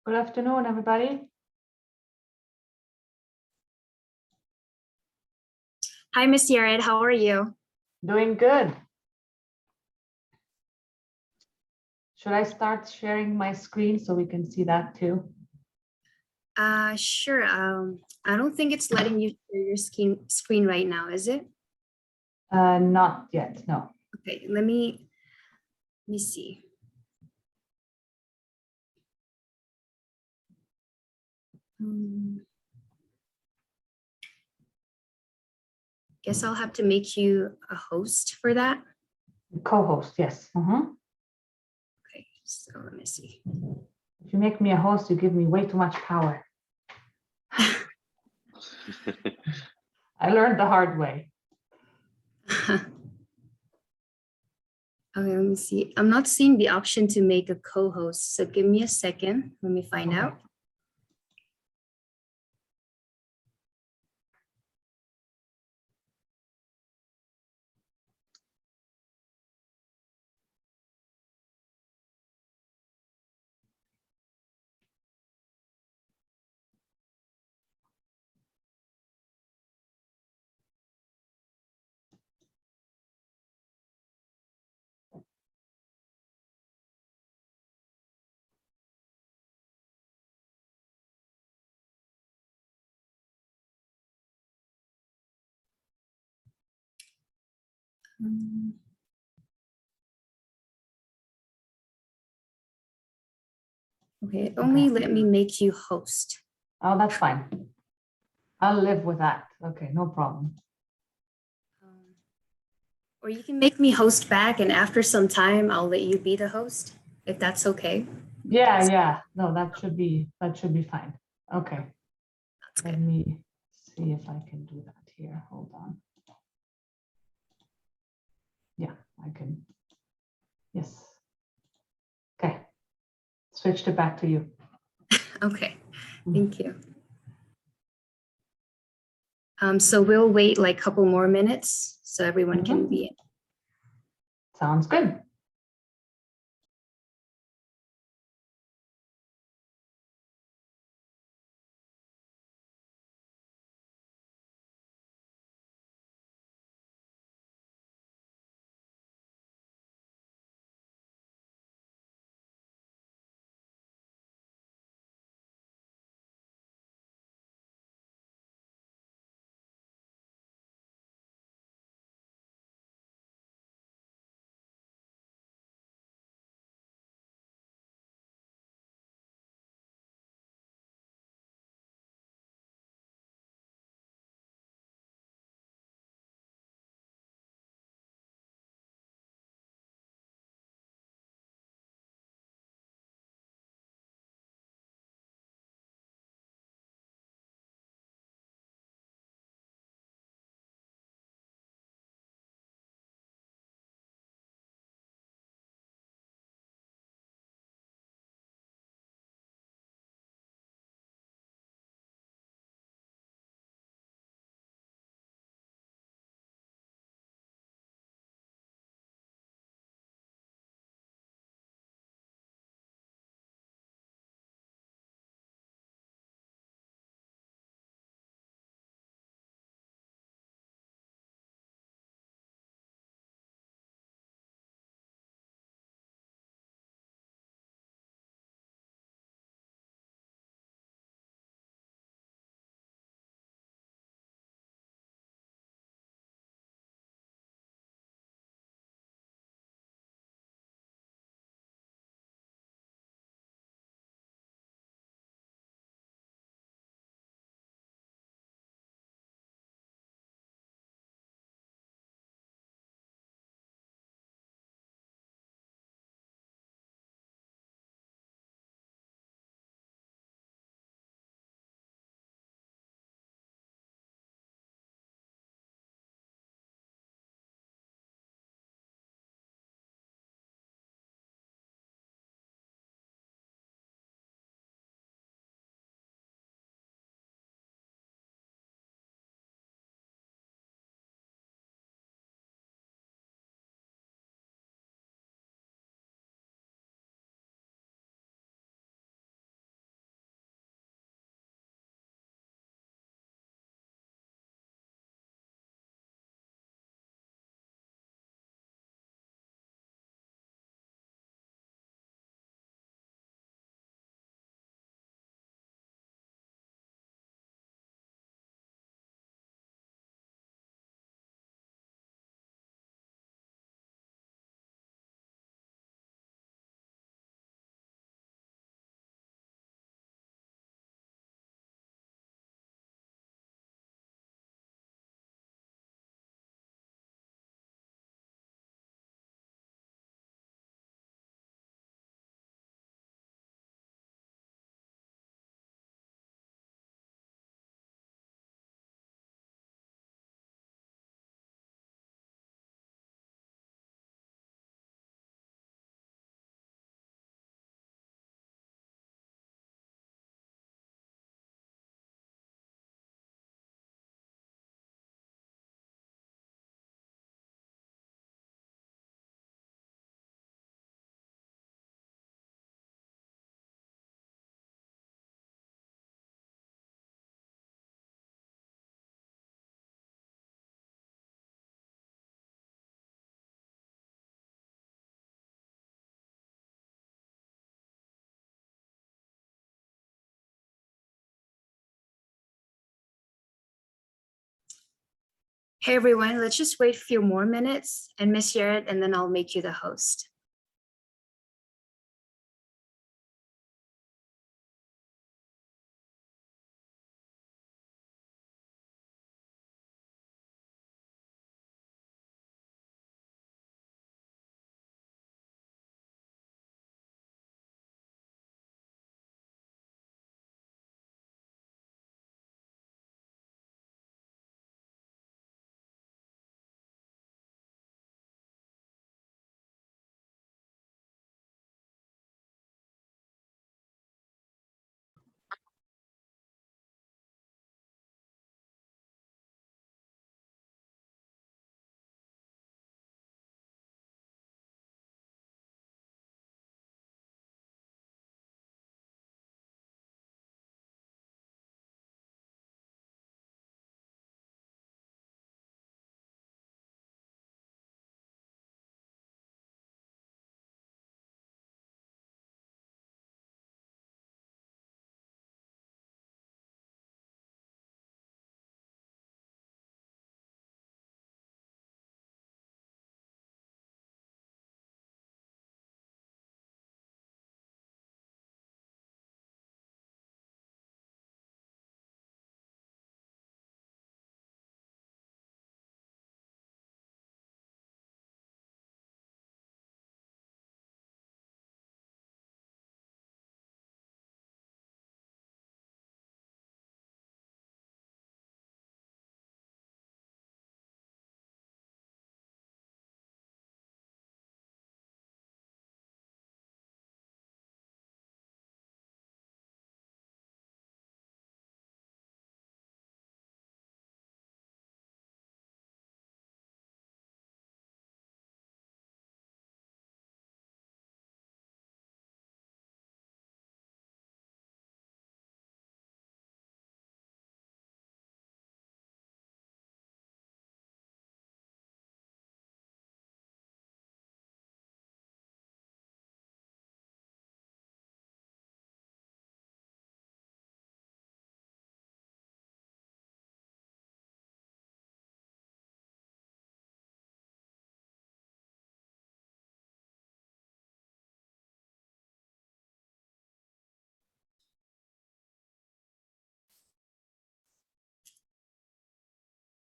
Good afternoon, everybody. Hi, Miss Yared. How are you? Doing good. Should I start sharing my screen so we can see that too? Sure. I don't think it's letting you share your screen right now, is it? Not yet, no. Okay, let me see. Guess I'll have to make you a host for that. Co-host, yes. Okay, so let me see. If you make me a host, you give me way too much power. I learned the hard way. Okay, let me see. I'm not seeing the option to make a co-host, so give me a second. Let me find out. Okay, only let me make you host. Oh, that's fine. I'll live with that. Okay, no problem. Or you can make me host back, and after some time, I'll let you be the host, if that's okay. Yeah. No, that should be fine. Okay. That's Let good. me see if I can do that here. Hold on. Yeah, I can. Yes. Okay. Switched it back to you. Okay, thank you. So we'll wait like a couple more minutes so everyone can be in. Sounds good. Hey everyone, let's just wait a few more minutes and Miss Yared, and then I'll make you the host.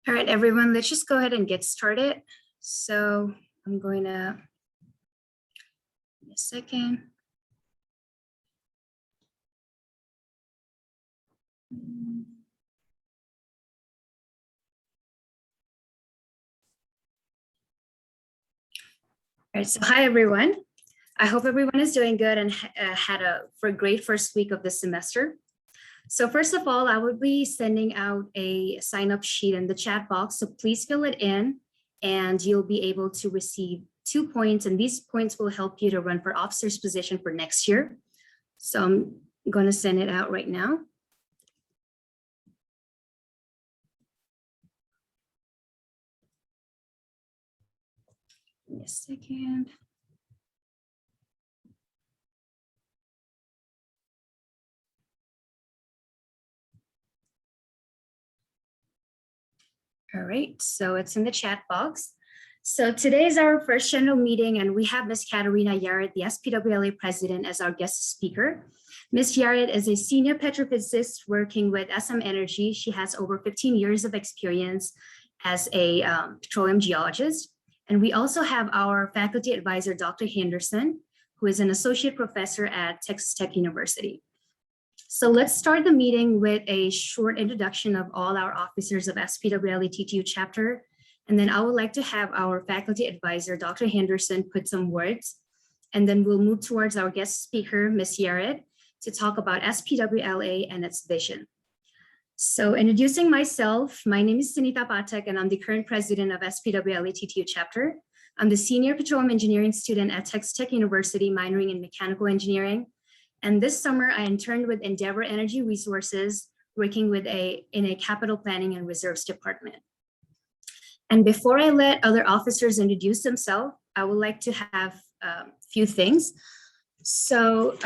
All right, everyone, let's just go ahead and get started. So I'm going to, give me a second. All right, so hi, everyone. I hope everyone is doing good and had a great first week of the semester. So first of all, I will be sending out a sign-up sheet in the chat box, so please fill it in and you'll be able to receive 2 points, and these points will help you to run for officer's position for next year. So I'm going to send it out right now. Give me a second. All right, so it's in the chat box. So today is our first general meeting, and we have Ms. Katerina Yared, the SPWLA president, as our guest speaker. Ms. Yared is a senior petrophysicist working with SM Energy. She has over 15 years of experience as a petroleum geologist. And we also have our faculty advisor, Dr. Henderson, who is an associate professor at Texas Tech University. So let's start the meeting with a short introduction of all our officers of SPWLA TTU chapter. And then I would like to have our faculty advisor, Dr. Henderson, put some words. And then we'll move towards our guest speaker, Ms. Yared, to talk about SPWLA and its vision. So introducing myself, my name is Sunita Pathak, and I'm the current president of SPWLA TTU chapter. I'm the senior petroleum engineering student at Texas Tech University, minoring in mechanical engineering. And this summer, I interned with Endeavor Energy Resources, working with in a capital planning and reserves department. And before I let other officers introduce themselves, I would like to have a few things. So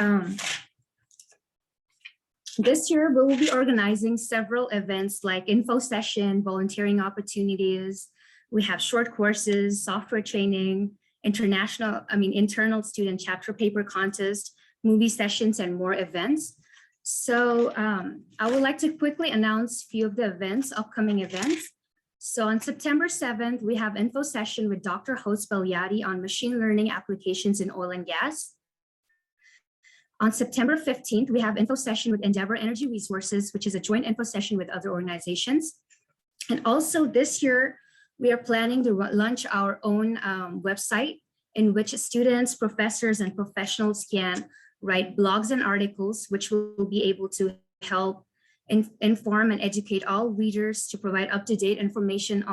This year, we will be organizing several events like info session, volunteering opportunities. We have short courses, software training, internal student chapter paper contest, movie sessions, and more events. So I would like to quickly announce a few of the upcoming events. So on September 7th, we have info session with Dr. Host Belyati on machine learning applications in oil and gas. On September 15th, we have info session with Endeavor Energy Resources, which is a joint info session with other organizations. And also this year, we are planning to launch our own website in which students, professors, and professionals can write blogs and articles, which will be able to help inform and educate all readers to provide up-to-date information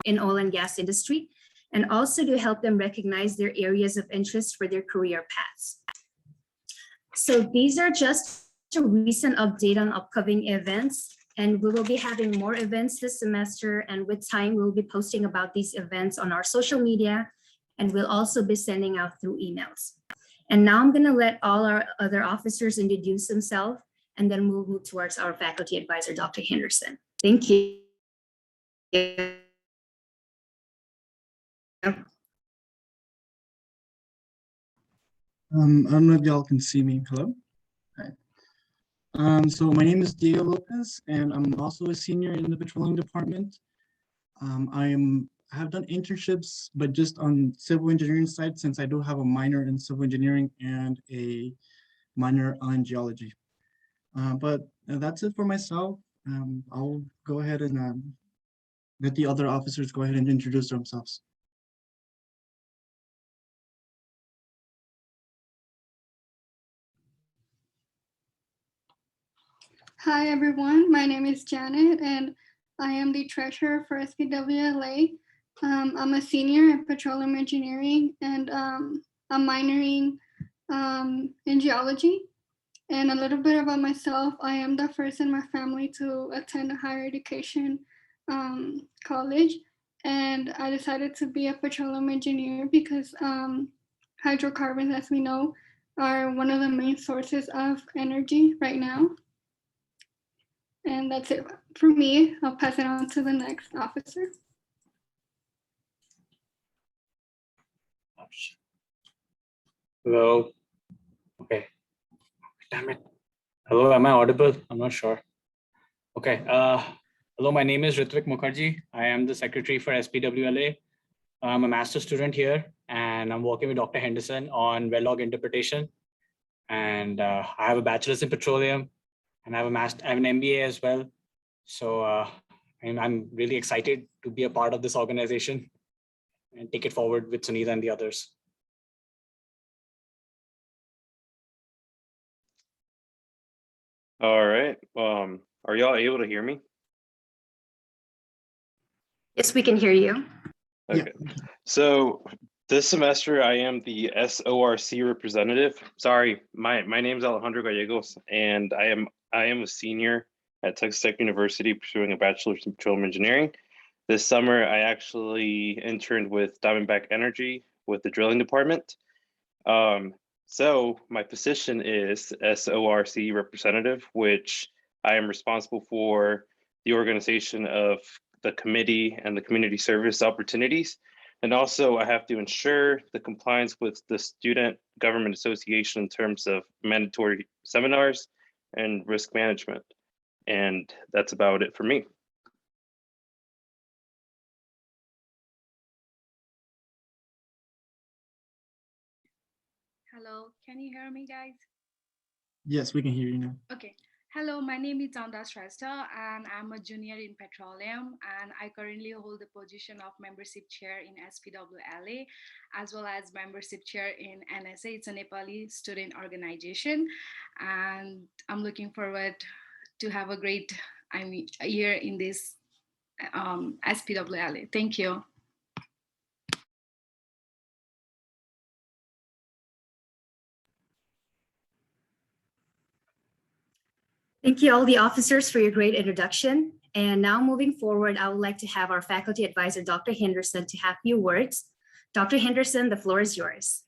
in oil and gas industry, and also to help them recognize their areas of interest for their career paths. So these are just a recent update on upcoming events, and we will be having more events this semester, and with time, we'll be posting about these events on our social media, and we'll also be sending out through emails. And now I'm gonna let all our other officers introduce themselves, and then we'll move towards our faculty advisor, Dr. Henderson. Thank you. I don't know if y'all can see me. Hello? Hi. So my name is Diego Lopez, and I'm also a senior in the petroleum department. I have done internships, but just on civil engineering side, since I do have a minor in civil engineering and a minor on geology. But that's it for myself. I'll go ahead and let the other officers go ahead and introduce themselves. Hi everyone, my name is Janet and I am the treasurer for SPWLA. I'm a senior in petroleum engineering and I'm minoring in geology. And a little bit about myself, I am the first in my family to attend a higher education college. And I decided to be a petroleum engineer because hydrocarbons, as we know, are one of the main sources of energy right now. And that's it for me. I'll pass it on to the next officer. Hello. Okay. Damn it. Hello, am I audible? I'm not sure. Okay. Hello, my name is Ritvik Mukherjee. I am the secretary for SPWLA. I'm a master's student here, and I'm working with Dr. Henderson on well log interpretation. And I have a bachelor's in petroleum, and I have an MBA as well. So I'm really excited to be a part of this organization and take it forward with Sunita and the others. All right. Are y'all able to hear me? Yes, we can hear you. Okay. Yeah. So this semester I am the SORC representative. Sorry, my name is Alejandro Gallegos, and I am a senior at Texas Tech University pursuing a bachelor's in petroleum engineering. This summer I actually interned with Diamondback Energy with the drilling department. So my position is SORC representative, which I am responsible for the organization of the committee and the community service opportunities. And also I have to ensure the compliance with the Student Government Association in terms of mandatory seminars and risk management. And that's about it for me. Hello, can you hear me, guys? Yes, we can hear you now. Okay. Hello, my name is Chanda Shrestha and I'm a junior in petroleum, and I currently hold the position of membership chair in SPWLA as well as membership chair in NSA. It's a Nepali student organization, and I'm looking forward to have a great year in this SPWLA. Thank you. Thank you all the officers for your great introduction. And now moving forward, I would like to have our faculty advisor, Dr. Henderson, to have a few words. Dr. Henderson, the floor is yours.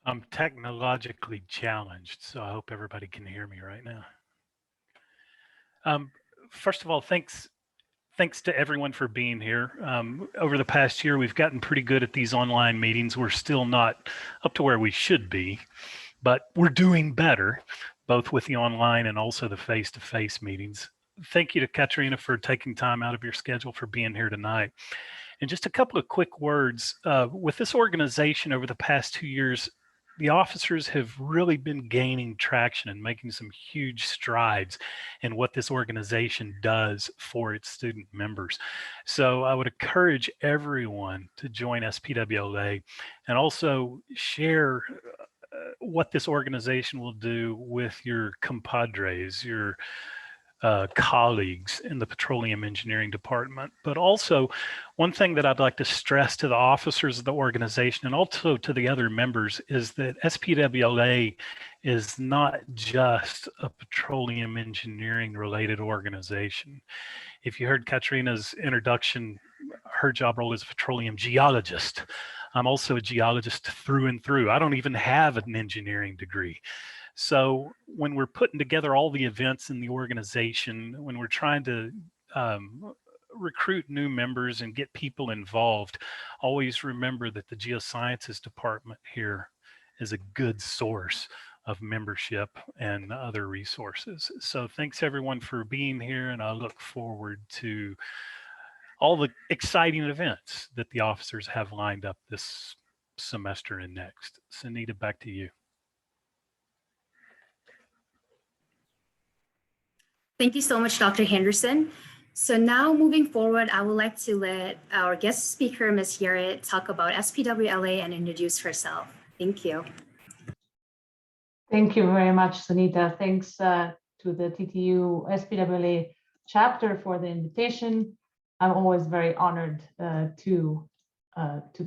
I'm technologically challenged, so I hope everybody can hear me right now. First of all, thanks to everyone for being here. Over the past year, we've gotten pretty good at these online meetings. We're still not up to where we should be, but we're doing better, both with the online and also the face-to-face meetings. Thank you to Katerina for taking time out of your schedule for being here tonight. And just a couple of quick words. With this organization over the past 2 years, the officers have really been gaining traction and making some huge strides in what this organization does for its student members. So I would encourage everyone to join SPWLA and also share what this organization will do with your compadres, your colleagues in the petroleum engineering department. But also, one thing that I'd like to stress to the officers of the organization and also to the other members is that SPWLA is not just a petroleum engineering related organization. If you heard Katerina's introduction, her job role is a petroleum geologist. I'm also a geologist through and through. I don't even have an engineering degree. So when we're putting together all the events in the organization, when we're trying to recruit new members and get people involved, always remember that the geosciences department here is a good source of membership and other resources. So thanks everyone for being here, and I look forward to all the exciting events that the officers have lined up this semester and next. Sunita, back to you. Thank you so much, Dr. Henderson. So now moving forward, I would like to let our guest speaker, Ms. Yared, talk about SPWLA and introduce herself. Thank you. Thank you very much, Sunita. Thanks to the TTU SPWLA chapter for the invitation. I'm always very honored to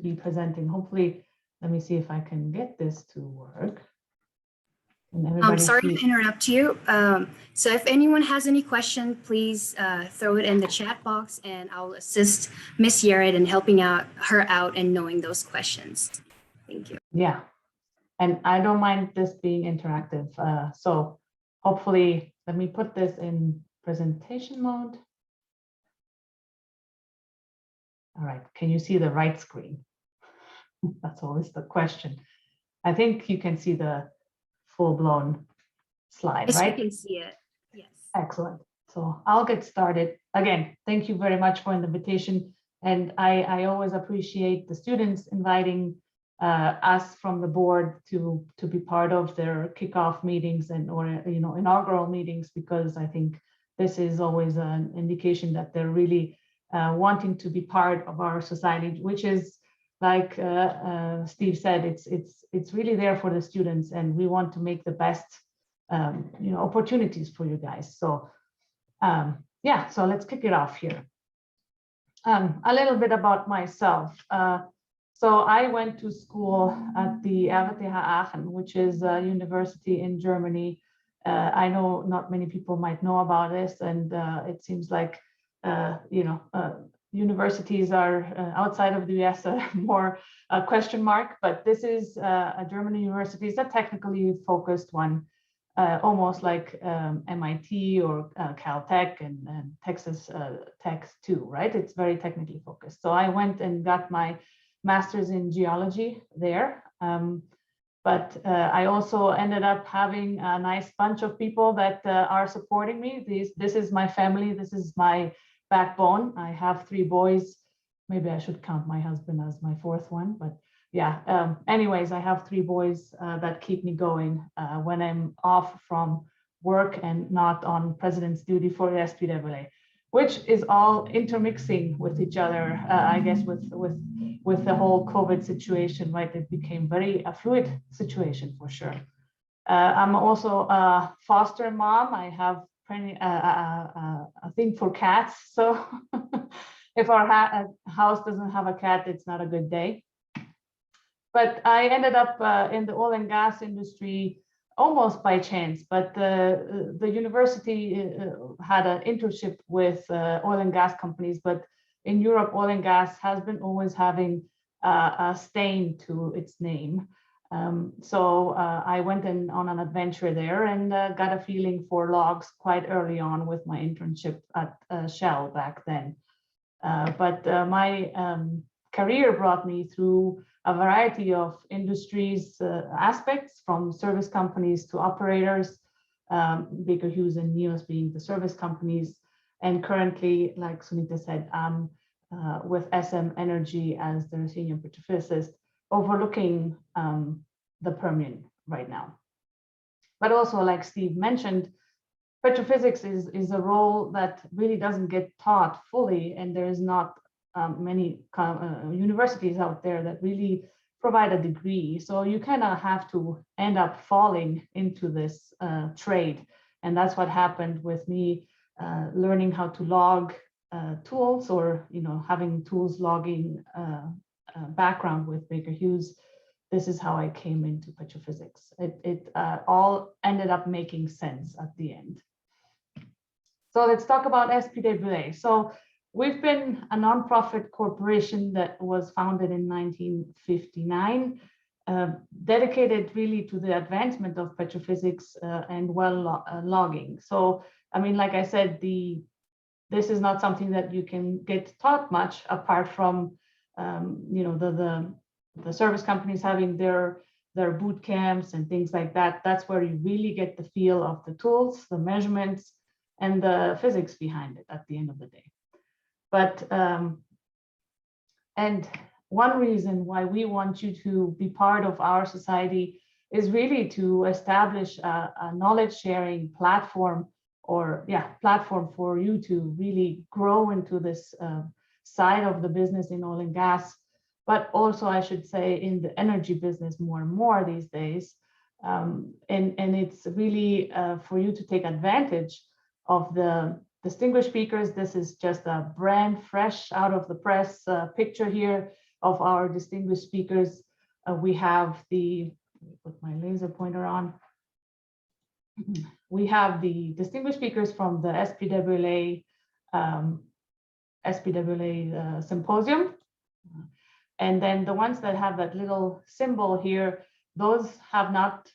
be presenting. Hopefully, let me see if I can get this to work. I'm sorry to interrupt you. So if anyone has any question, please throw it in the chat box and I'll assist Ms. Yared in helping her out and knowing those questions. Thank you. Yeah, and I don't mind this being interactive. So hopefully, let me put this in presentation mode. All right, can you see the right screen? That's always the question. I think you can see the full-blown slide, yes, right? You can see it. Yes. Excellent. So I'll get started. Again, thank you very much for the invitation. And I always appreciate the students inviting us from the board to be part of their kickoff meetings and or inaugural meetings, because I think this is always an indication that they're really wanting to be part of our society, which is, like Steve said, it's really there for the students, and we want to make the best opportunities for you guys. So yeah, so let's kick it off here. A little bit about myself. So I went to school at the RWTH Aachen, which is a university in Germany. I know not many people might know about this, and it seems like universities are outside of the US more a question mark, but this is a German university. It's a technically focused one, almost like MIT or Caltech and Texas Tech too, right? It's very technically focused. So I went and got my master's in geology there. But I also ended up having a nice bunch of people that are supporting me. This is my family. This is my backbone. I have 3 boys. Maybe I should count my husband as my 4th one, but yeah. Anyways, I have 3 boys that keep me going when I'm off from work and not on president's duty for the SPWLA, which is all intermixing with each other. I guess with the whole COVID situation, right? It became a fluid situation for sure. I'm also a foster mom. I have a thing for cats. So if our house doesn't have a cat, it's not a good day. But I ended up in the oil and gas industry almost by chance. But the university had an internship with oil and gas companies. But in Europe, oil and gas has been always having a stain to its name. So I went on an adventure there and got a feeling for logs quite early on with my internship at Shell back then. But my career brought me through a variety of industries aspects, from service companies to operators, Baker Hughes and NEOS being the service companies. And currently, like Sunita said, I'm with SM Energy as their senior petrophysicist, overlooking the Permian right now. But also, like Steve mentioned, petrophysics is a role that really doesn't get taught fully, and there is not many universities out there that really provide a degree. So you kind of have to end up falling into this trade. And that's what happened with me learning how to log tools, or having tools logging background with Baker Hughes. This is how I came into petrophysics. It all ended up making sense at the end. So let's talk about SPWLA. So we've been a nonprofit corporation that was founded in 1959, dedicated really to the advancement of petrophysics and well logging. So, I mean, like I said, this is not something that you can get taught much apart from, the service companies having their boot camps and things like that. That's where you really get the feel of the tools, the measurements, and the physics behind it at the end of the day. But, and one reason why we want you to be part of our society is really to establish a knowledge sharing platform, or platform for you to really grow into this side of the business in oil and gas, but also, I should say, in the energy business more and more these days. And it's really for you to take advantage of the distinguished speakers. This is just a brand fresh out of the press picture here of our distinguished speakers. We have let me put my laser pointer on. We have the distinguished speakers from the SPWLA symposium. And then the ones that have that little symbol here, those have not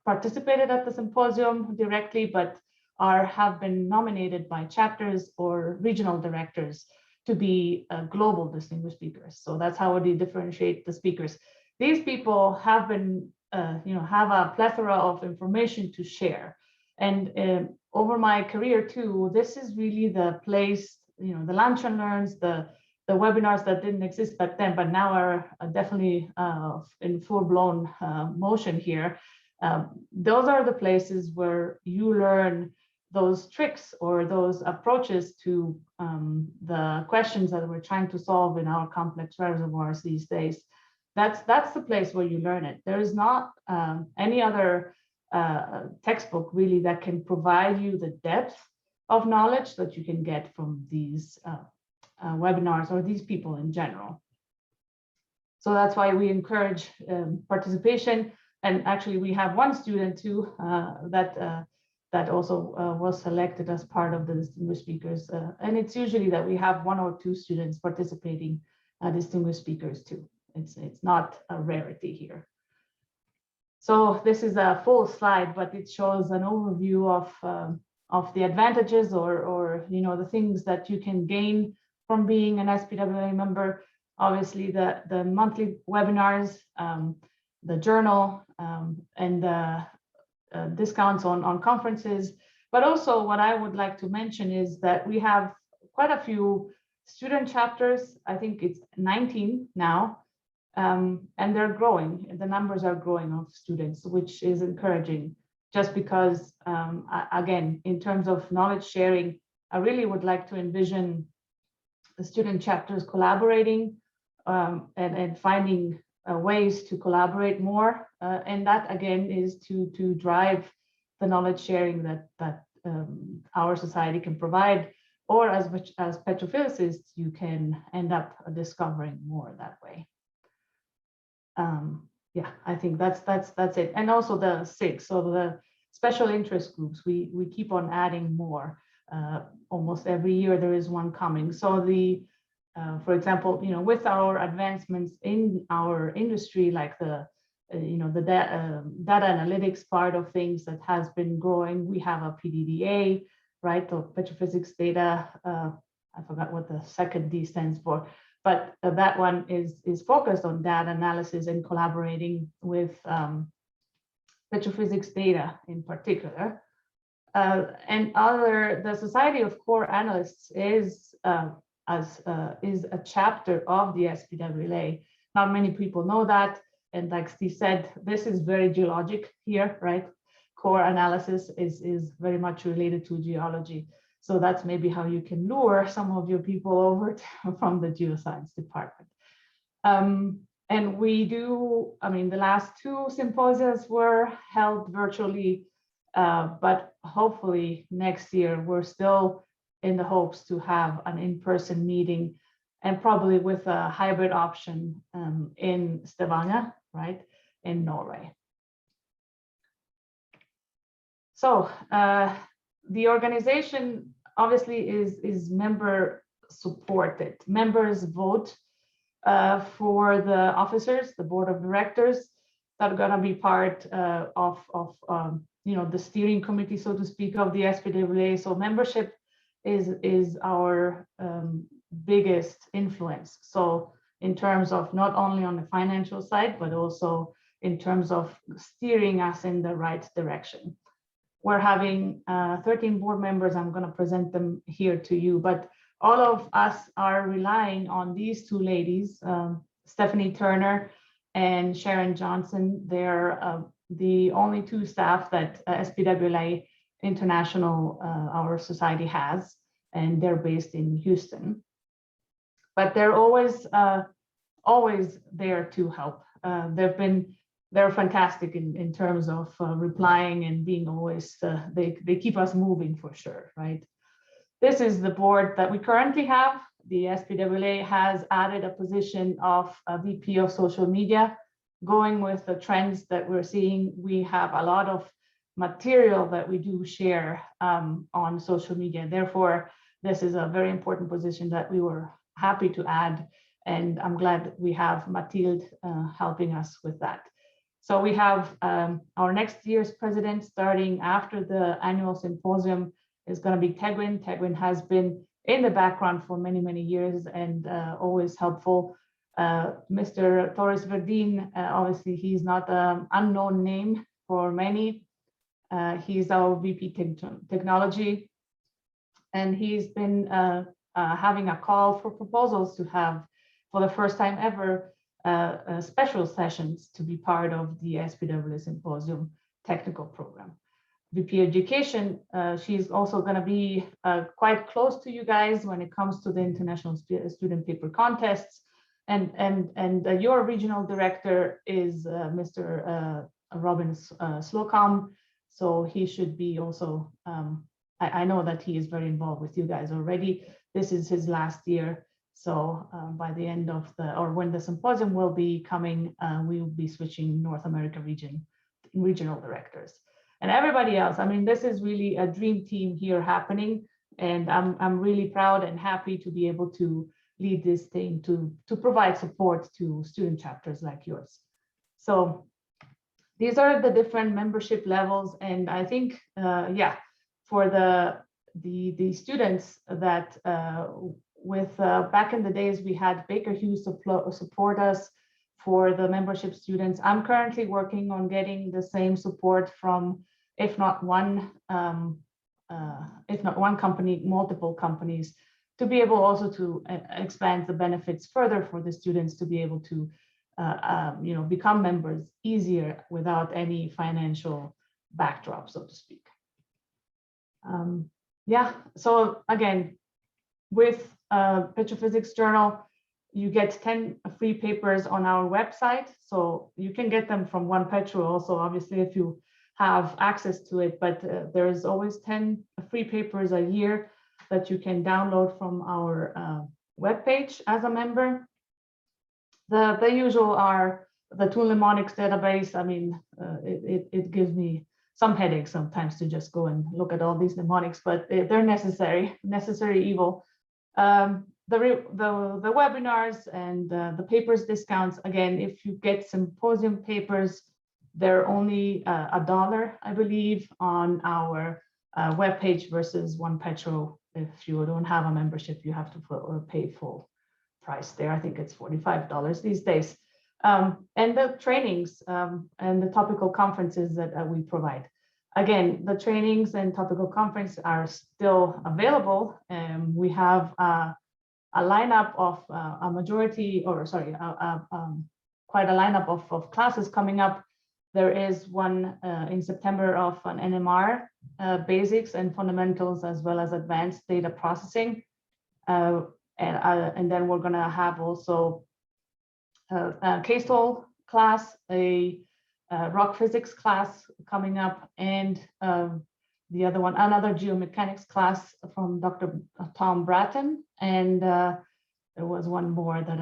participated at the symposium directly, but have been nominated by chapters or regional directors to be global distinguished speakers. So that's how we differentiate the speakers. These people have been, have a plethora of information to share. And over my career too, this is really the place, the lunch and learns, the webinars that didn't exist back then, but now are definitely in full-blown motion here. Those are the places where you learn those tricks or those approaches to the questions that we're trying to solve in our complex reservoirs these days. That's the place where you learn it. There is not any other textbook really that can provide you the depth of knowledge that you can get from these webinars or these people in general. So that's why we encourage participation. And actually, we have one student too that also was selected as part of the distinguished speakers. And it's usually that we have 1 or 2 students participating, distinguished speakers too. It's not a rarity here. So this is a full slide, but it shows an overview of the advantages or the things that you can gain from being an SPWLA member. Obviously, the monthly webinars, the journal, and the discounts on conferences. But also what I would like to mention is that we have quite a few student chapters. I think it's 19 now, and they're growing. The numbers are growing of students, which is encouraging, just because, again, in terms of knowledge sharing, I really would like to envision the student chapters collaborating and finding ways to collaborate more. And that, again, is to drive the knowledge sharing that our society can provide, or as much as petrophysicists, you can end up discovering more that way. Yeah, I think that's it. And also the SIG, so the special interest groups, we keep on adding more. Almost every year there is one coming. So for example, with our advancements in our industry, like the the data analytics part of things that has been growing. We have a PDDA, right? The petrophysics data. I forgot what the second D stands for, but that one is focused on data analysis and collaborating with petrophysics data in particular. And the Society of Core Analysts is a chapter of the SPWLA. Not many people know that. And like Steve said, this is very geologic here, right? Core analysis is very much related to geology. So that's maybe how you can lure some of your people over from the geoscience department. And we do, the last two symposiums were held virtually, but hopefully next year we're still in the hopes to have an in-person meeting, and probably with a hybrid option in Stavanger, right, in Norway. So the organization obviously is member supported. Members vote for the officers, the board of directors that are going to be part of the steering committee, so to speak, of the SPWLA. So membership is our biggest influence. So in terms of not only on the financial side, but also in terms of steering us in the right direction. We're having 13 board members. I'm going to present them here to you, but all of us are relying on these two ladies, Stephanie Turner and Sharon Johnson. They're the only two staff that SPWLA International, our society, has, and they're based in Houston. But they're always there to help. They're fantastic in terms of replying and being always, they keep us moving for sure, right? This is the board that we currently have. The SPWLA has added a position of a VP of social media. Going with the trends that we're seeing, we have a lot of material that we do share on social media. Therefore, this is a very important position that we were happy to add, and I'm glad we have Mathilde helping us with that. So we have our next year's president starting after the annual symposium is going to be Tegwin. Tegwin has been in the background for many, many years and always helpful. Mr. Torres Verdin, obviously he's not an unknown name for many. He's our VP Technology, and he's been having a call for proposals to have, for the first time ever, special sessions to be part of the SPWLA Symposium technical program. VP Education, she's also going to be quite close to you guys when it comes to the international student paper contests. And your regional director is Mr. Robin Slocum. So he should be also, I know that he is very involved with you guys already. This is his last year. So by the end of when the symposium will be coming, we will be switching North America regional directors. And everybody else, this is really a dream team here happening. And I'm really proud and happy to be able to lead this thing to provide support to student chapters like yours. So these are the different membership levels. And I think, for the students that back in the days, we had Baker Hughes support us for the membership students. I'm currently working on getting the same support from, if not one company, multiple companies, to be able also to expand the benefits further for the students to be able to become members easier without any financial backdrop, so to speak. So again, with Petrophysics Journal, you get 10 free papers on our website. So you can get them from One Petro also, obviously, if you have access to it, but there is always 10 free papers a year that you can download from our webpage as a member. The usual are the tool mnemonics database. It gives me some headaches sometimes to just go and look at all these mnemonics, but they're necessary evil. The the webinars and the papers discounts, again, if you get symposium papers, they're only $1, I believe, on our webpage versus One Petro. If you don't have a membership, you have to pay full price there. I think it's $45 these days. And the trainings and the topical conferences that we provide. Again, the trainings and topical conference are still available. We have a lineup of a majority, or sorry, quite a lineup of classes coming up. There is one in September of an NMR basics and fundamentals, as well as advanced data processing. And then we're going to have also a KSTOL class, a rock physics class coming up, and the other one, another geomechanics class from Dr. Tom Bratton. And there was one more that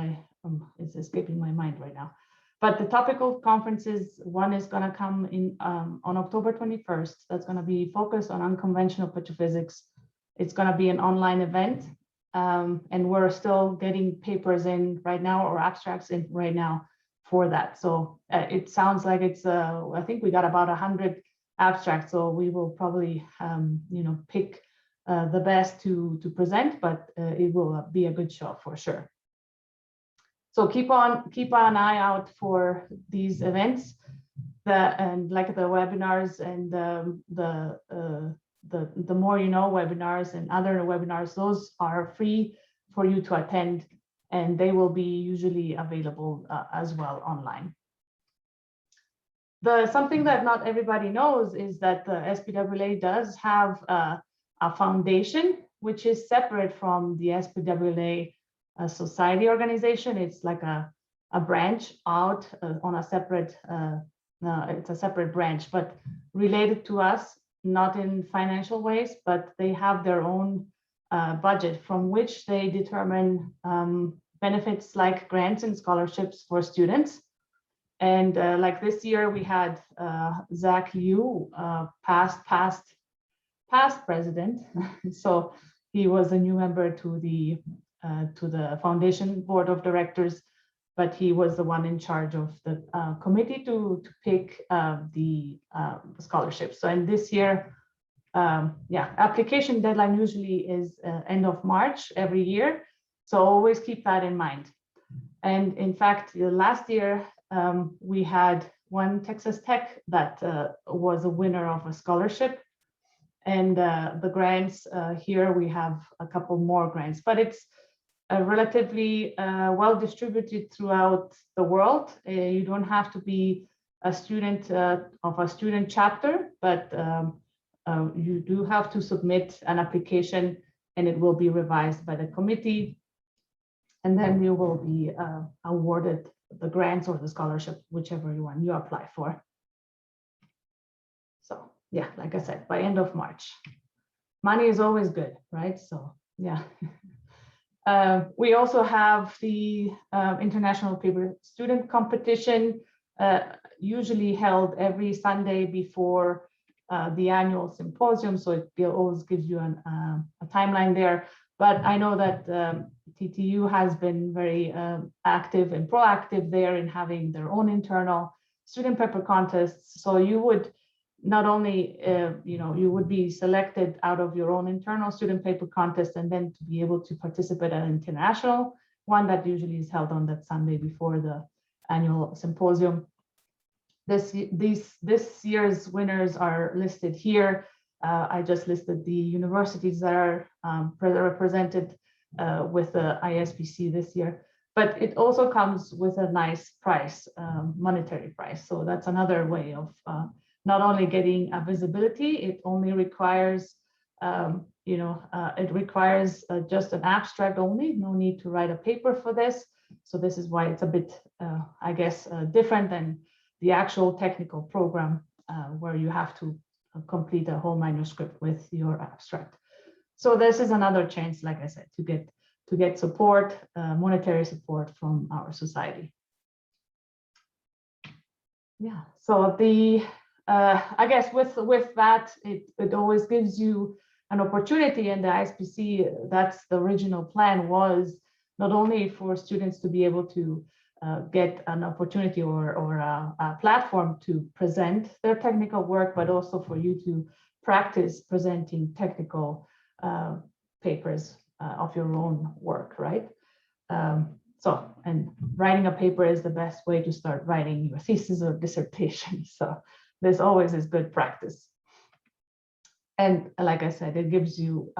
it's escaping my mind right now. But the topical conferences, one is going to come in on October 21st. That's going to be focused on unconventional petrophysics. It's going to be an online event. And we're still getting papers in right now, or abstracts in right now for that. So it sounds like it's, I think we got about 100 abstracts. So we will probably, pick the best to present, but it will be a good show for sure. So keep an eye out for these events, and like the webinars and the more you know webinars and other webinars. Those are free for you to attend, and they will be usually available as well online. Something that not everybody knows is that the SPWLA does have a foundation, which is separate from the SPWLA society organization. It's like a branch out on a separate, it's a separate branch, but related to us, not in financial ways, but they have their own budget from which they determine benefits like grants and scholarships for students. And like this year, we had Zach Yu, past president. So he was a new member to the foundation board of directors, but he was the one in charge of the committee to pick the scholarships. So in this year, application deadline usually is end of March every year. So always keep that in mind. And in fact, last year, we had one Texas Tech that was a winner of a scholarship. And the grants here, we have a couple more grants, but it's relatively well distributed throughout the world. You don't have to be a student of a student chapter, but you do have to submit an application, and it will be revised by the committee. And then you will be awarded the grants or the scholarship, whichever one you apply for. So yeah, like I said, by end of March. Money is always good, right? So yeah. We also have the International Paper Student Competition, usually held every Sunday before the annual symposium. So it always gives you a timeline there. But I know that TTU has been very active and proactive there in having their own internal student paper contests. So you would not only, you would be selected out of your own internal student paper contest, and then to be able to participate in an international one that usually is held on that Sunday before the annual symposium. This year's winners are listed here. I just listed the universities that are represented with the ISPC this year, but it also comes with a nice price, monetary price. So that's another way of not only getting a visibility, it only requires, it requires just an abstract only, no need to write a paper for this. So this is why it's a bit, I guess, different than the actual technical program where you have to complete a whole manuscript with your abstract. So this is another chance, like I said, to get support, monetary support from our society. Yeah, so I guess with that, it always gives you an opportunity, and the ISPC, that's the original plan, was not only for students to be able to get an opportunity or a platform to present their technical work, but also for you to practice presenting technical papers of your own work, right? And writing a paper is the best way to start writing your thesis or dissertation. So this always is good practice. And like I said, it gives you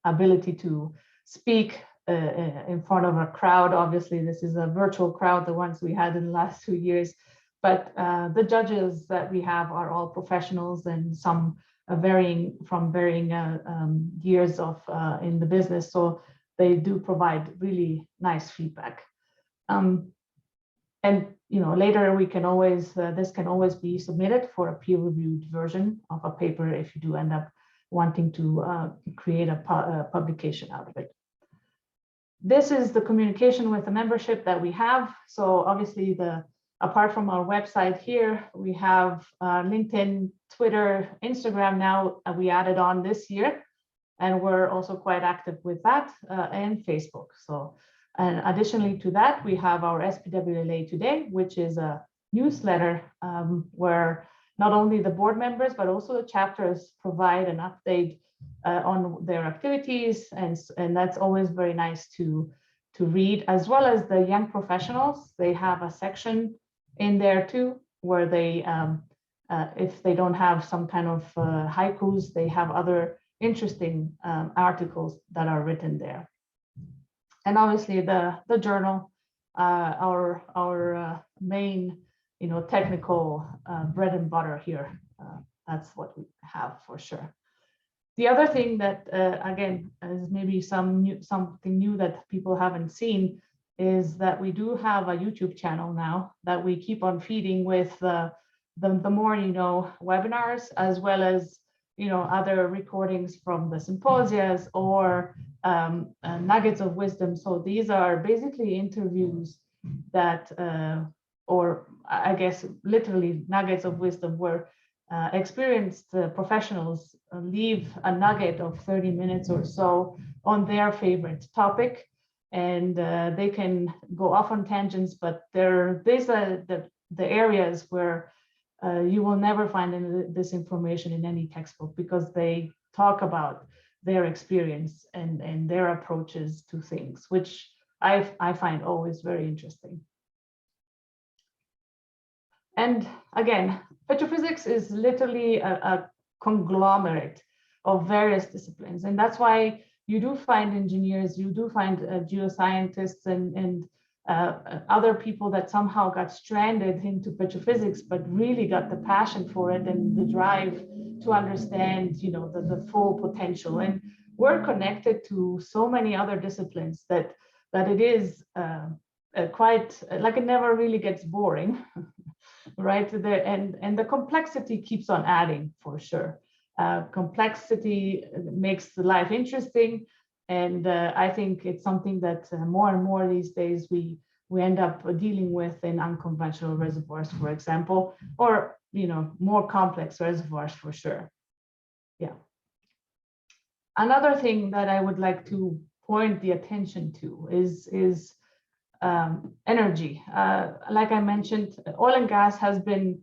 ability to speak in front of a crowd. Obviously, this is a virtual crowd, the ones we had in the last 2 years, but the judges that we have are all professionals, and some varying years of in the business. So they do provide really nice feedback. And later we can always, this can always be submitted for a peer-reviewed version of a paper if you do end up wanting to create a publication out of it. This is the communication with the membership that we have. So obviously, apart from our website here, we have LinkedIn, Twitter, Instagram now we added on this year, and we're also quite active with that, and Facebook. So, and additionally to that, we have our SPWLA Today, which is a newsletter where not only the board members, but also the chapters provide an update on their activities, and that's always very nice to read, as well as the young professionals. They have a section in there too, where they, if they don't have some kind of haikus, they have other interesting articles that are written there. And obviously the journal, our main, technical bread and butter here. That's what we have for sure. The other thing that, again, is maybe something new that people haven't seen is that we do have a YouTube channel now that we keep on feeding with the more webinars, as well as other recordings from the symposias or nuggets of wisdom. So these are basically interviews that, or I guess literally nuggets of wisdom, where experienced professionals leave a nugget of 30 minutes or so on their favorite topic, and they can go off on tangents, but these are the areas where you will never find this information in any textbook, because they talk about their experience and their approaches to things, which I find always very interesting. And again, petrophysics is literally a conglomerate of various disciplines, and that's why you do find engineers, you do find geoscientists and other people that somehow got stranded into petrophysics, but really got the passion for it and the drive to understand, the full potential. And we're connected to so many other disciplines that it is quite like it never really gets boring, right? And the complexity keeps on adding for sure. Complexity makes the life interesting. And I think it's something that more and more these days we end up dealing with in unconventional reservoirs, for example, or more complex reservoirs for sure. Yeah. Another thing that I would like to point the attention to is energy. Like I mentioned, oil and gas has been,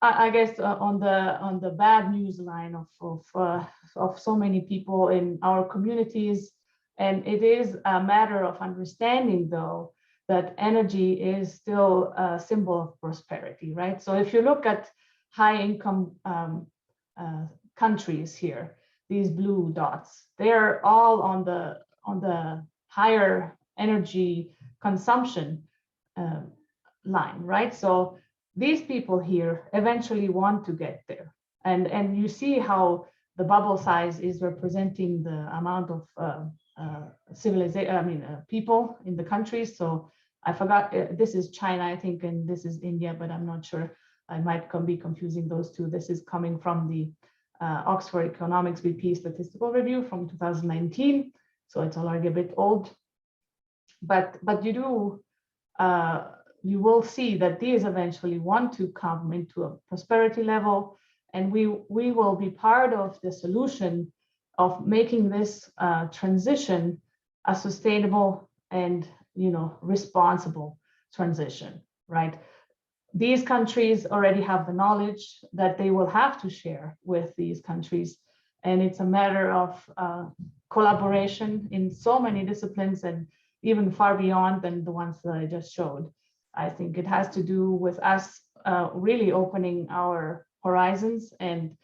I guess, on the bad news line of so many people in our communities, and it is a matter of understanding, though, that energy is still a symbol of prosperity, right? So if you look at high-income countries here, these blue dots, they're all on the higher energy consumption line, right? So these people here eventually want to get there, and you see how the bubble size is representing the amount of people in the countries. So I forgot, this is China, I think, and this is India, but I'm not sure. I might be confusing those two. This is coming from the Oxford Economics BP Statistical Review from 2019, so it's already a bit old. But you will see that these eventually want to come into a prosperity level, and we will be part of the solution of making this transition a sustainable and responsible transition, right? These countries already have the knowledge that they will have to share with these countries. And it's a matter of collaboration in so many disciplines and even far beyond than the ones that I just showed. I think it has to do with us really opening our horizons and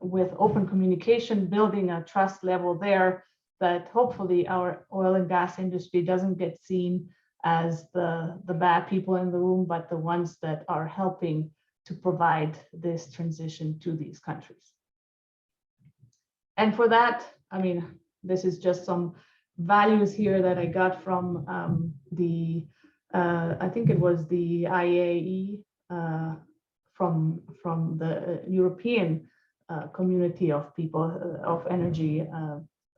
with open communication, building a trust level there that hopefully our oil and gas industry doesn't get seen as the bad people in the room, but the ones that are helping to provide this transition to these countries. And for that, I mean, this is just some values here that I got from I think it was the IAE from the European community of people of energy,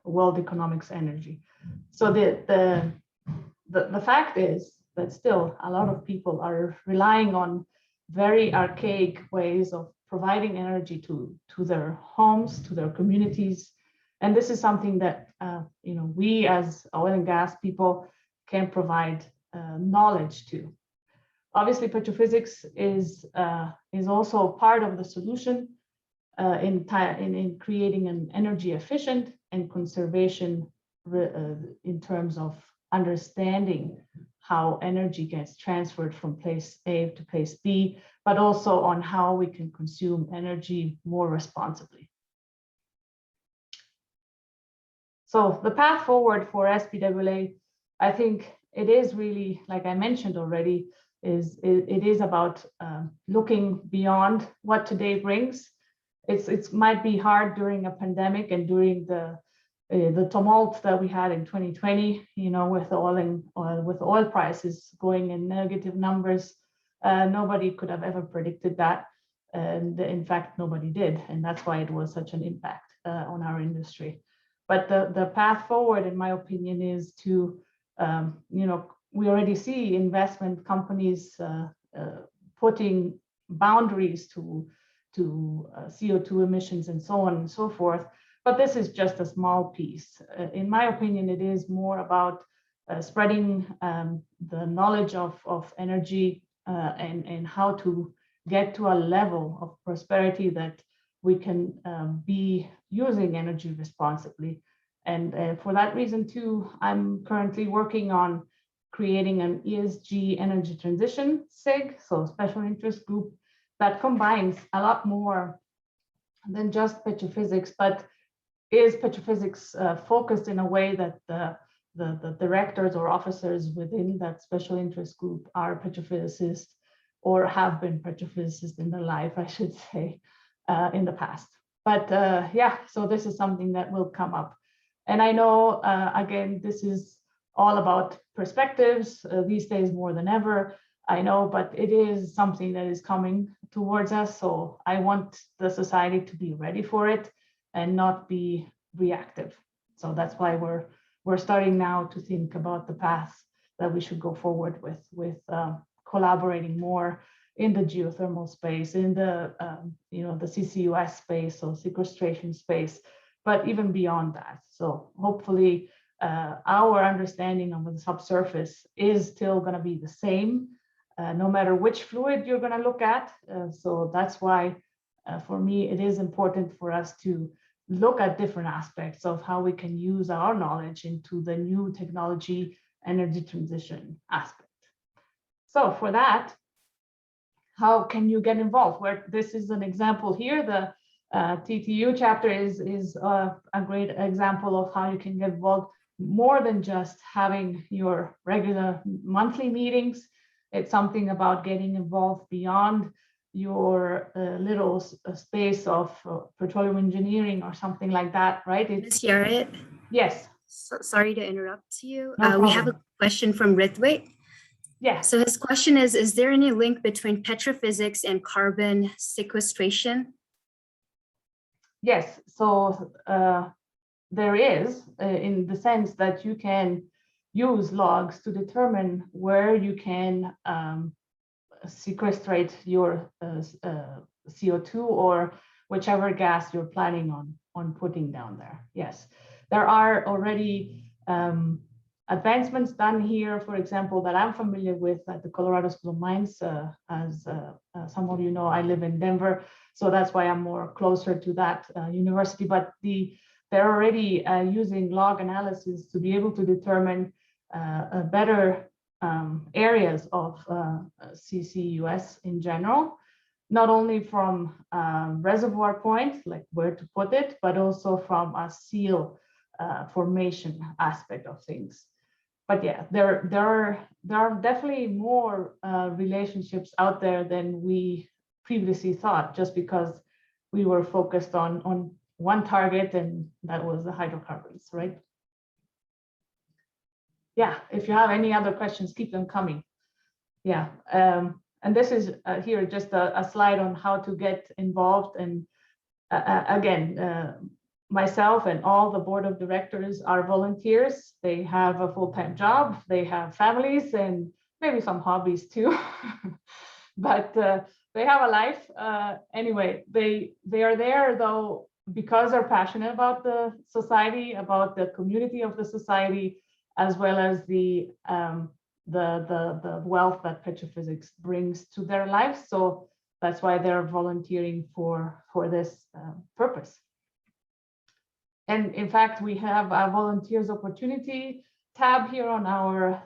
World Economics Energy. So the fact is that still a lot of people are relying on very archaic ways of providing energy to their homes, to their communities. And this is something that we as oil and gas people can provide knowledge to. Obviously, petrophysics is also part of the solution in creating an energy efficient and conservation in terms of understanding how energy gets transferred from place A to place B, but also on how we can consume energy more responsibly. So the path forward for SPWLA, I think it is really, like I mentioned already, it is about looking beyond what today brings. It might be hard during a pandemic and during the tumult that we had in 2020, with oil prices going in negative numbers. Nobody could have ever predicted that, and in fact, nobody did, and that's why it was such an impact on our industry. But the path forward, in my opinion, is to we already see investment companies putting boundaries to CO2 emissions and so on and so forth. But this is just a small piece. In my opinion, it is more about spreading the knowledge of energy and how to get to a level of prosperity that we can be using energy responsibly. And for that reason too, I'm currently working on creating an ESG energy transition SIG, so special interest group, that combines a lot more than just petrophysics, but is petrophysics focused in a way that the directors or officers within that special interest group are petrophysicists or have been petrophysicists in their life, I should say, in the past. But yeah, so this is something that will come up. And I know, again, this is all about perspectives these days more than ever, I know, but it is something that is coming towards us. So I want the society to be ready for it and not be reactive. So that's why we're starting now to think about the path that we should go forward with collaborating more in the geothermal space, in the the CCUS space, so sequestration space, but even beyond that. So hopefully our understanding of the subsurface is still going to be the same, no matter which fluid you're going to look at. So that's why for me, it is important for us to look at different aspects of how we can use our knowledge into the new technology energy transition aspect. So for that, how can you get involved? Where this is an example here, the TTU chapter is a great example of how you can get involved more than just having your regular monthly meetings. It's something about getting involved beyond your little space of petroleum engineering or something like that, right? Ms. Yared? Yes. Sorry to interrupt you. No we have a question from Rithwik. Yeah. So his question is there any link between petrophysics and carbon sequestration? Yes, so there is, in the sense that you can use logs to determine where you can sequestrate your CO2 or whichever gas you're planning on putting down there. Yes, there are already advancements done here, for example, that I'm familiar with at the Colorado School of Mines. As some of you know, I live in Denver, so that's why I'm more closer to that university. But they're already using log analysis to be able to determine better areas of CCUS in general, not only from reservoir point, like where to put it, but also from a seal formation aspect of things. But yeah, there are definitely more relationships out there than we previously thought, just because we were focused on one target, and that was the hydrocarbons, right? Yeah, if you have any other questions, keep them coming. Yeah, and this is here just a slide on how to get involved. And again, myself and all the board of directors are volunteers. They have a full-time job, they have families, and maybe some hobbies too. But they have a life. Anyway, they are there though because they're passionate about the society, about the community of the society, as well as the wealth that petrophysics brings to their lives. So that's why they're volunteering for this purpose. And in fact, we have a volunteers opportunity tab here on our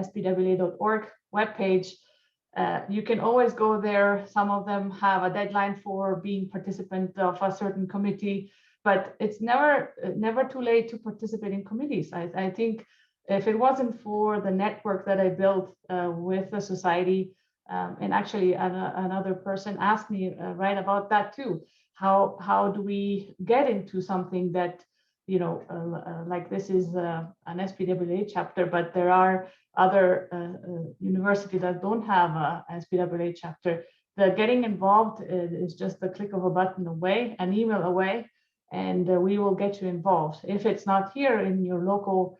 spwla.org webpage. You can always go there. Some of them have a deadline for being participant of a certain committee, but it's never too late to participate in committees. I think if it wasn't for the network that I built with the society, and actually another person asked me right about that too. How do we get into something that, you know, like this is an SPWLA chapter, but there are other universities that don't have a SPWLA chapter. The getting involved is just a click of a button away, an email away, and we will get you involved. If it's not here in your local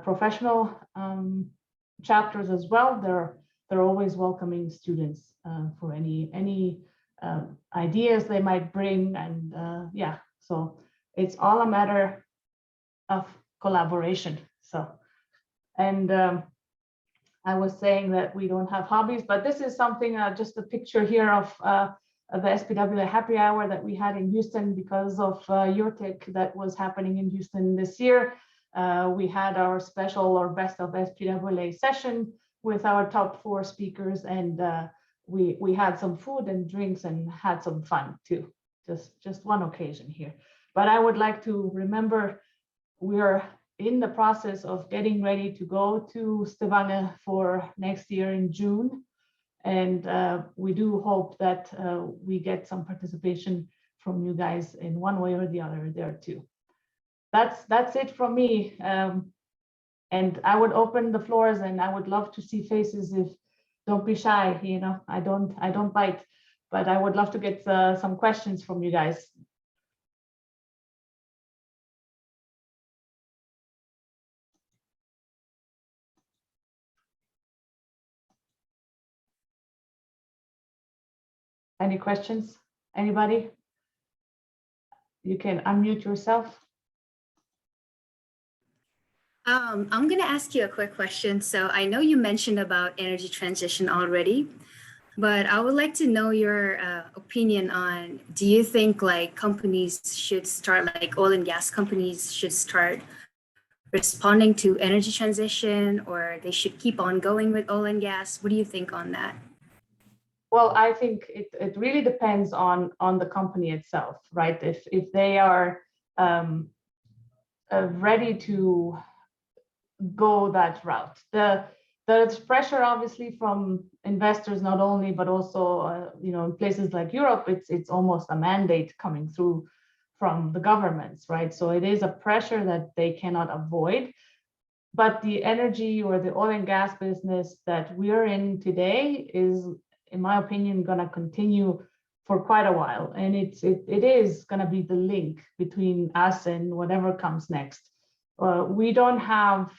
professional chapters as well, they're always welcoming students for any ideas they might bring. And yeah, so it's all a matter of collaboration. So, and I was saying that we don't have hobbies, but this is something, just a picture here of the SPWLA happy hour that we had in Houston because of URTIC that was happening in Houston this year. We had our special or best of SPWLA session with our top 4 speakers, and we had some food and drinks and had some fun too. Just one occasion here. But I would like to remember we're in the process of getting ready to go to Stavanger for next year in June. And we do hope that we get some participation from you guys in one way or the other there too. That's it from me. And I would open the floors, and I would love to see faces. If don't be shy, you know, I don't bite, but I would love to get some questions from you guys. Any questions? Anybody? You can unmute yourself. I'm going to ask you a quick question. So I know you mentioned about energy transition already, but I would like to know your opinion on, do you think like companies should start, like oil and gas companies should start responding to energy transition, or they should keep on going with oil and gas? What do you think on that? Well, I think it really depends on the company itself, right? If they are ready to go that route. There's pressure obviously from investors not only, but also you know, in places like Europe, it's almost a mandate coming through from the governments, right? So it is a pressure that they cannot avoid. But the energy or the oil and gas business that we're in today is, in my opinion, going to continue for quite a while, and it is going to be the link between us and whatever comes next. We don't have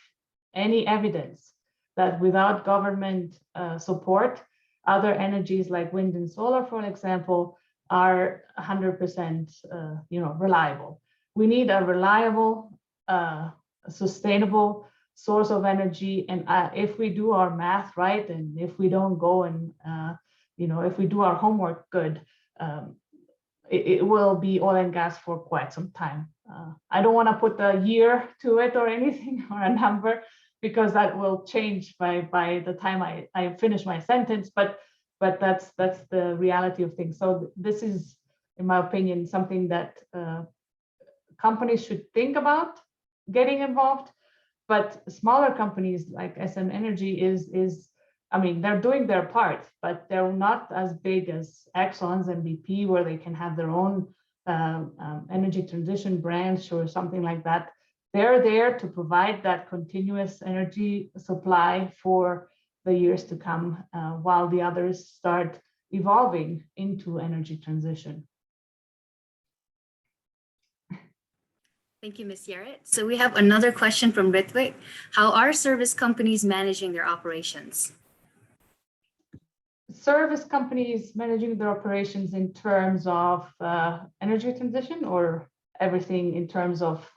any evidence that without government support, other energies like wind and solar, for example, are 100% you know, reliable. We need a reliable, sustainable source of energy. And if we do our math right, and if we don't go and, if we do our homework good, it will be oil and gas for quite some time. I don't want to put a year to it or anything or a number, because that will change by the time I finish my sentence, but that's the reality of things. So this is, in my opinion, something that companies should think about getting involved. But smaller companies like SM Energy they're doing their part, but they're not as big as Exxon's and BP, where they can have their own energy transition branch or something like that. They're there to provide that continuous energy supply for the years to come, while the others start evolving into energy transition. Thank you, Ms. Yared. So we have another question from Ritwik. How are service companies managing their operations? Service companies managing their operations in terms of energy transition, or everything in terms of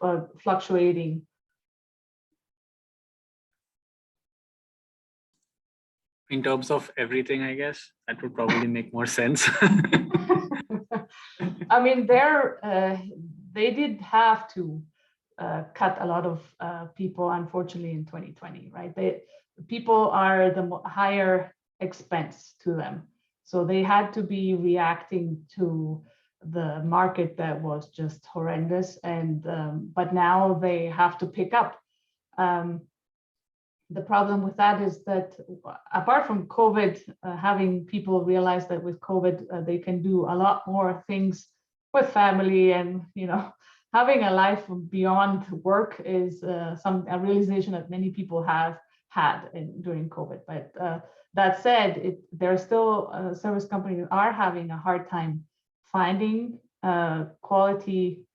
fluctuating? In terms of everything, I guess that would probably make more sense. I mean, they did have to cut a lot of people, unfortunately, in 2020, right? People are the higher expense to them. So they had to be reacting to the market that was just horrendous. But now they have to pick up. The problem with that is that, apart from COVID, having people realize that with COVID, they can do a lot more things with family, and having a life beyond work is a realization that many people have had during COVID. But that said, there are still service companies are having a hard time finding quality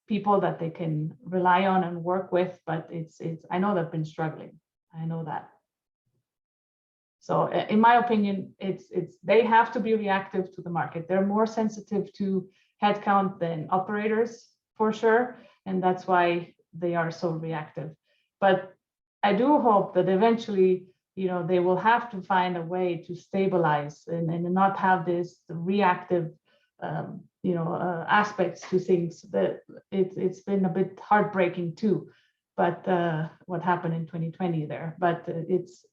people that they can rely on and work with. But I know they've been struggling. I know that. So in my opinion, they have to be reactive to the market. They're more sensitive to headcount than operators, for sure, and that's why they are so reactive. But I do hope that eventually, they will have to find a way to stabilize and not have this reactive, aspects to things. That it's been a bit heartbreaking too. But what happened in 2020 there? But it's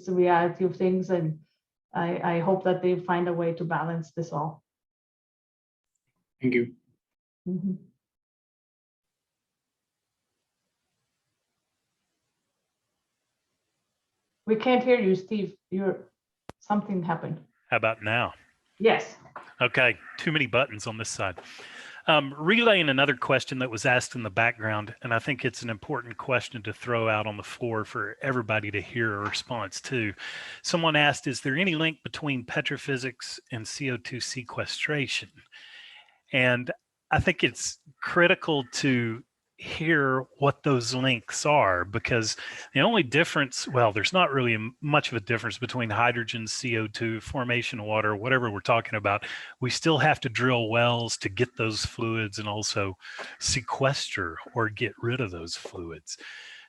the reality of things, and I hope that they find a way to balance this all. Thank you. Mm-hmm. We can't hear you, Steve. Something happened. How about now? Yes. Okay, too many buttons on this side. Relaying another question that was asked in the background, and I think it's an important question to throw out on the floor for everybody to hear a response to. Someone asked, is there any link between petrophysics and CO2 sequestration? And I think it's critical to hear what those links are, because the only difference, well, there's not really much of a difference between hydrogen, CO2, formation water, whatever we're talking about. We still have to drill wells to get those fluids and also sequester or get rid of those fluids.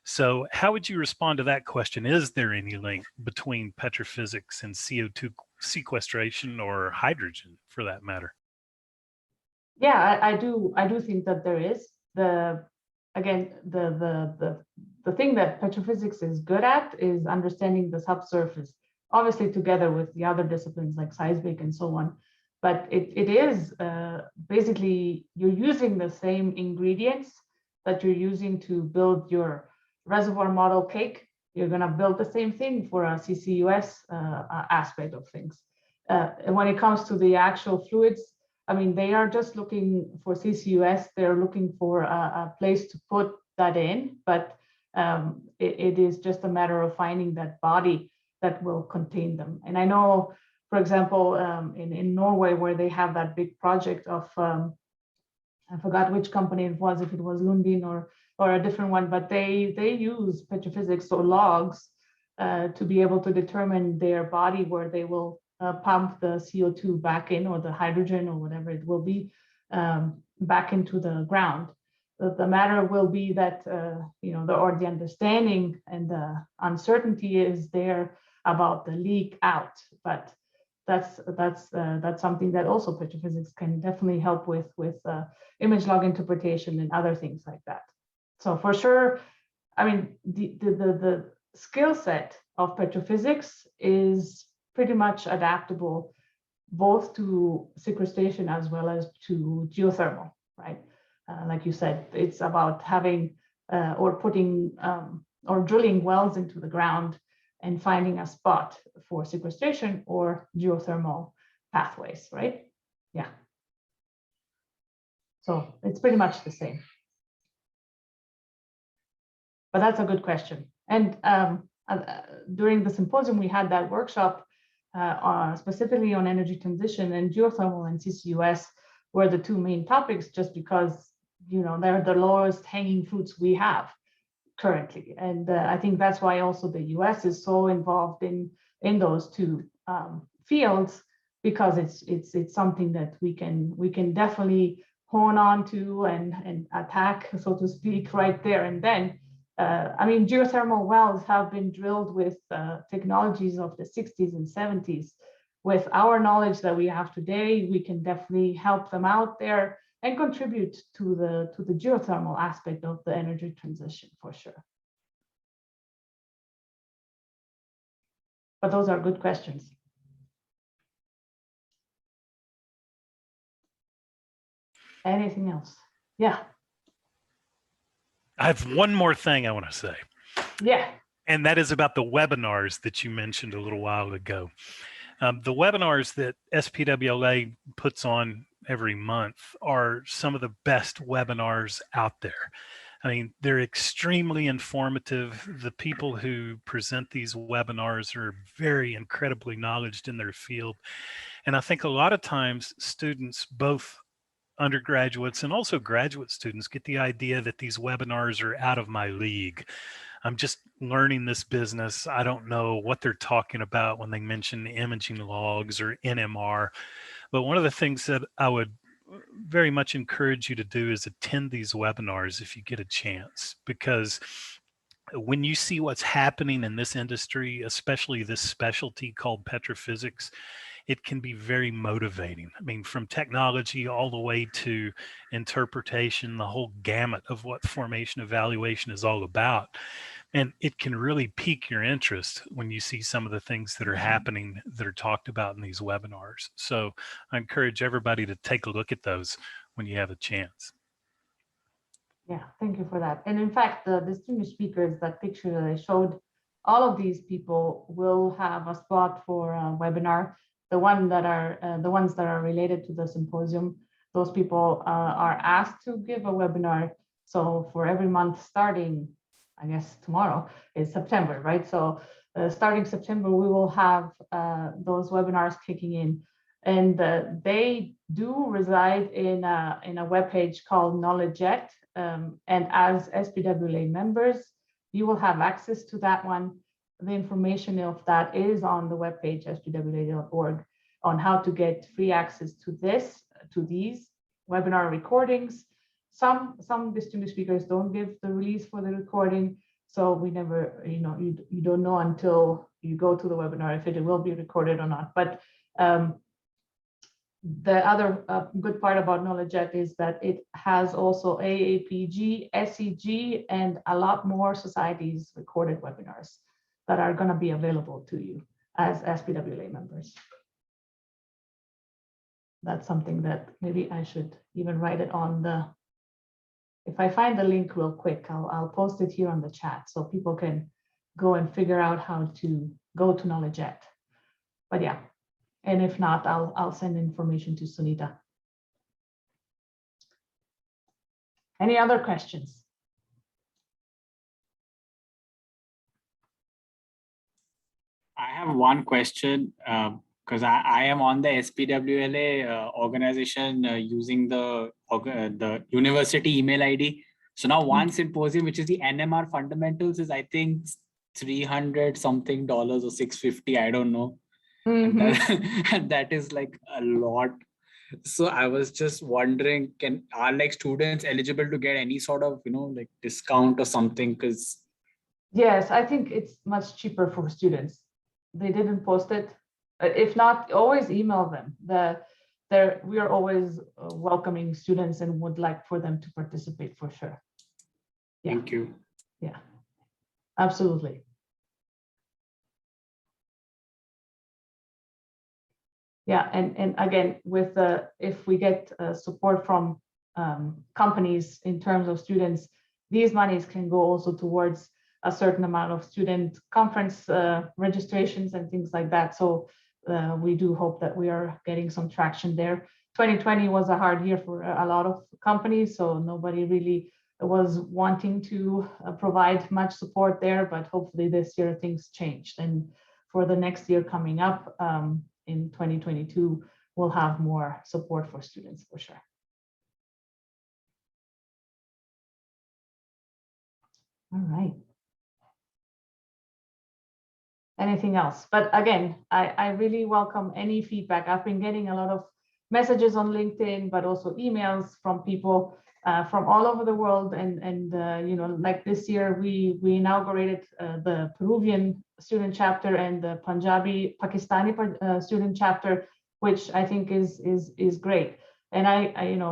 So how would you respond to that question? Is there any link between petrophysics and CO2 sequestration, or hydrogen for that matter? Yeah, I do think that there is. The thing that petrophysics is good at is understanding the subsurface, obviously together with the other disciplines like seismic and so on. But it is basically, you're using the same ingredients that you're using to build your reservoir model cake. You're going to build the same thing for a CCUS aspect of things. And when it comes to the actual fluids, I mean, they are just looking for CCUS. They're looking for a place to put that in, but it is just a matter of finding that body that will contain them. And I know, for example, in Norway, where they have that big project of, I forgot which company it was, if it was Lundin or a different one, but they use petrophysics, so logs, to be able to determine their body where they will pump the CO2 back in, or the hydrogen or whatever it will be, back into the ground. the matter will be that, the understanding and the uncertainty is there about the leak out, but that's something that also petrophysics can definitely help with image log interpretation and other things like that. So for sure, I mean, the skill set of petrophysics is pretty much adaptable both to sequestration as well as to geothermal, right? Like you said, it's about having or putting or drilling wells into the ground and finding a spot for sequestration or geothermal pathways, right? Yeah. So it's pretty much the same. But that's a good question. And during the symposium, we had that workshop specifically on energy transition, and geothermal and CCUS were the two main topics, just because, they're the lowest hanging fruits we have currently. And I think that's why also the US is so involved in those two fields, because it's something that we can definitely hone on to and attack, so to speak, right there and then. I mean, geothermal wells have been drilled with technologies of the 60s and 70s. With our knowledge that we have today, we can definitely help them out there and contribute to the geothermal aspect of the energy transition for sure. But those are good questions. Anything else? Yeah. I have one more thing I want to say. Yeah. And that is about the webinars that you mentioned a little while ago. The webinars that SPWLA puts on every month are some of the best webinars out there. I mean, they're extremely informative. The people who present these webinars are very incredibly knowledgeable in their field. And I think a lot of times students, both undergraduates and also graduate students, get the idea that these webinars are out of my league. I'm just learning this business. I don't know what they're talking about when they mention imaging logs or NMR. But one of the things that I would very much encourage you to do is attend these webinars if you get a chance, because when you see what's happening in this industry, especially this specialty called petrophysics, it can be very motivating. I mean, from technology all the way to interpretation, the whole gamut of what formation evaluation is all about. And it can really pique your interest when you see some of the things that are happening that are talked about in these webinars. So I encourage everybody to take a look at those when you have a chance. Yeah, thank you for that. And in fact, the distinguished speakers, that picture that I showed, all of these people will have a spot for a webinar. The ones that are related to the symposium, those people are asked to give a webinar. So for every month starting, I guess tomorrow is September, right? So starting September, we will have those webinars kicking in. And they do reside in a webpage called KnowledgeJet. And as SPWLA members, you will have access to that one. The information of that is on the webpage, spwla.org, on how to get free access to these webinar recordings. Some distinguished speakers don't give the release for the recording, so we never, you don't know until you go to the webinar if it will be recorded or not. But the other good part about KnowledgeJet is that it has also AAPG, SEG, and a lot more societies recorded webinars that are going to be available to you as SPWLA members. That's something that maybe I should even write it on the, if I find the link real quick, I'll post it here on the chat so people can go and figure out how to go to KnowledgeJet. But yeah, and if not, I'll send information to Sunita. Any other questions? I have one question because I am on the SPWLA organization using the university email ID. So now one symposium, which is the NMR fundamentals, is I think $300 something or $650, I don't know. And that is like a lot. So I was just wondering, are like students eligible to get any sort of, like discount or something? Because Yes, I think it's much cheaper for students. They didn't post it. If not, always email them. We are always welcoming students and would like for them to participate for sure. Yeah. thank you. Yeah, absolutely. Yeah, and again, with if we get support from companies in terms of students, these monies can go also towards a certain amount of student conference registrations and things like that. So we do hope that we are getting some traction there. 2020 was a hard year for a lot of companies, so nobody really was wanting to provide much support there, but hopefully this year things changed. And for the next year coming up, in 2022, we'll have more support for students for sure. All right. Anything else? But again, I really welcome any feedback. I've been getting a lot of messages on LinkedIn, but also emails from people from all over the world. And like this year, we inaugurated the Peruvian student chapter and the Pakistani student chapter, which I think is great. And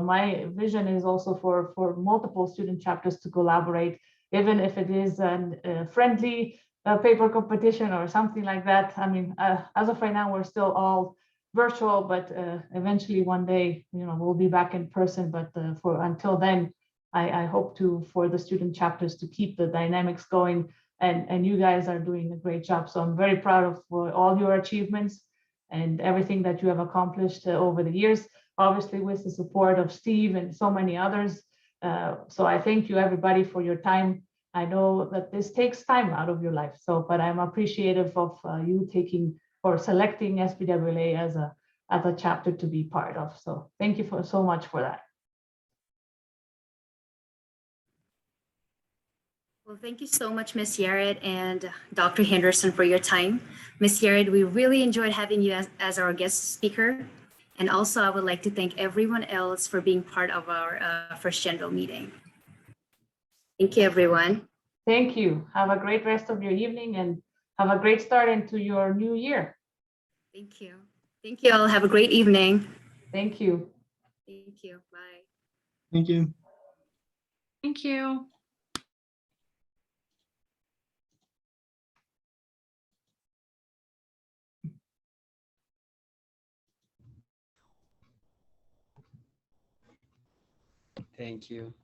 my vision is also for multiple student chapters to collaborate, even if it is a friendly paper competition or something like that. I mean, as of right now, we're still all virtual, but eventually one day, we'll be back in person. But until then, I hope for the student chapters to keep the dynamics going, and you guys are doing a great job. So I'm very proud of all your achievements and everything that you have accomplished over the years, obviously with the support of Steve and so many others. So I thank you everybody for your time. I know that this takes time out of your life. But I'm appreciative of you taking or selecting SPWLA as a chapter to be part of. So thank you so much for that. Well, thank you so much, Ms. Yared and Dr. Henderson, for your time. Ms. Yared, we really enjoyed having you as our guest speaker. And also, I would like to thank everyone else for being part of our first general meeting. Thank you, everyone. Thank you. Have a great rest of your evening and have a great start into your new year. Thank you. Thank you all. Have a great evening. Thank you. Thank you. Bye. Thank you. Thank you. Thank you.